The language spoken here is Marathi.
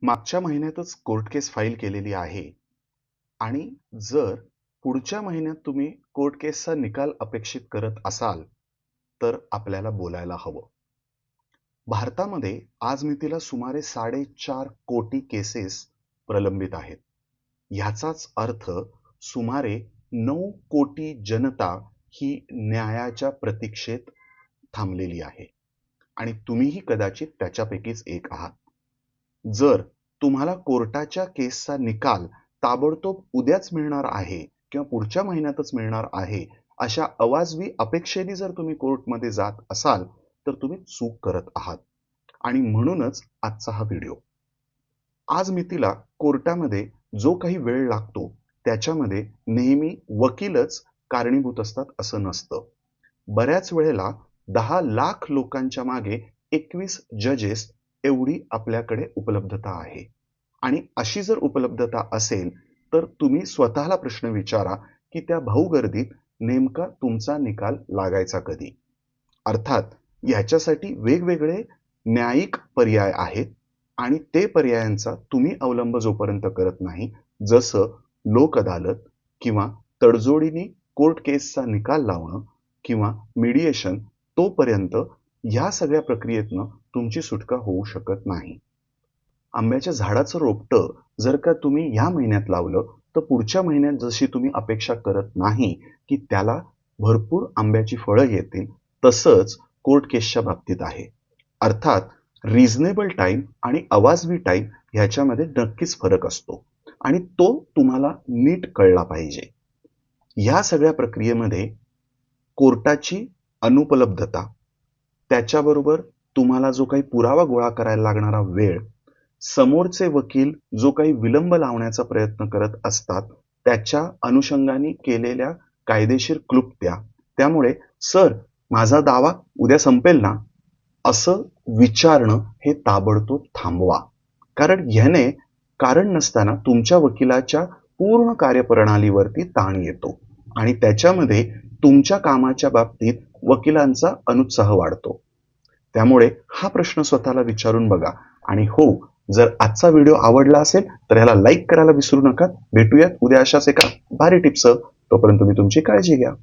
मागच्या महिन्यातच कोर्ट केस फाईल केलेली आहे आणि जर पुढच्या महिन्यात तुम्ही कोर्ट केसचा निकाल अपेक्षित करत असाल, तर आपल्याला बोलायला हवं. भारतामध्ये आज मितीला सुमारे 4.5 कोटी केसेस प्रलंबित आहेत. ह्याचाच अर्थ सुमारे 9 कोटी जनता ही न्यायाच्या प्रतीक्षेत थांबलेली आहे आणि तुम्हीही कदाचित त्याच्यापैकीच एक आहात. जर तुम्हाला कोर्टाच्या केसचा निकाल ताबडतोब उद्याच मिळणार आहे किंवा पुढच्या महिन्यातच मिळणार आहे, अशा अवाजवी अपेक्षेने जर तुम्ही कोर्टमध्ये जात असाल, तर तुम्ही चूक करत आहात. आणि म्हणूनच आजचा हा व्हिडिओ. आज मितीला कोर्टामध्ये जो काही वेळ लागतो, त्याच्यामध्ये नेहमी वकीलच कारणीभूत असतात असं नसतं. बऱ्याच वेळेला 10 लाख लोकांच्या मागे 21 जजेस एवढी आपल्याकडे उपलब्धता आहे. आणि अशी जर उपलब्धता असेल, तर तुम्ही स्वतःला प्रश्न विचारा की त्या भाऊगर्दीत नेमका तुमचा निकाल लागायचा कधी? अर्थात याच्यासाठी वेगवेगळे न्यायिक पर्याय आहेत आणि ते पर्यायांचा तुम्ही अवलंब जोपर्यंत करत नाही, जसं लोक अदालत किंवा तडजोडीने कोर्ट केसचा निकाल लावणं किंवा मीडिएशन, तोपर्यंत ह्या सगळ्या प्रक्रियेतनं तुमची सुटका होऊ शकत नाही. आंब्याच्या झाडाचं रोपटं जर का तुम्ही ह्या महिन्यात लावलं, तर पुढच्या महिन्यात जशी तुम्ही अपेक्षा करत नाही की त्याला भरपूर आंब्याची फळं येतील, तसंच कोर्ट केसच्या बाबतीत आहे. अर्थात रिझनेबल टाइम आणि अवाजवी टाइम ह्याच्यामध्ये नक्कीच फरक असतो आणि तो तुम्हाला नीट कळला पाहिजे. ह्या सगळ्या प्रक्रियेमध्ये कोर्टाची अनुपलब्धता, त्याच्याबरोबर तुम्हाला जो काही पुरावा गोळा करायला लागणारा वेळ, समोरचे वकील जो काही विलंब लावण्याचा प्रयत्न करत असतात, त्याच्या अनुषंगाने केलेल्या कायदेशीर क्लुप्त्या, त्यामुळे सर माझा दावा उद्या संपेल ना, असं विचारणं हे ताबडतोब थांबवा. कारण ह्याने कारण नसताना तुमच्या वकिलाच्या पूर्ण कार्यप्रणालीवरती ताण येतो आणि त्याच्यामध्ये तुमच्या कामाच्या बाबतीत वकिलांचा अनुत्साह वाढतो. त्यामुळे हा प्रश्न स्वतःला विचारून बघा. आणि हो, जर आजचा व्हिडिओ आवडला असेल तर ह्याला लाईक करायला विसरू नका. भेटूयात उद्या अशाच एका भारी टिप्स. तोपर्यंत तुम्ही तुमची काळजी घ्या.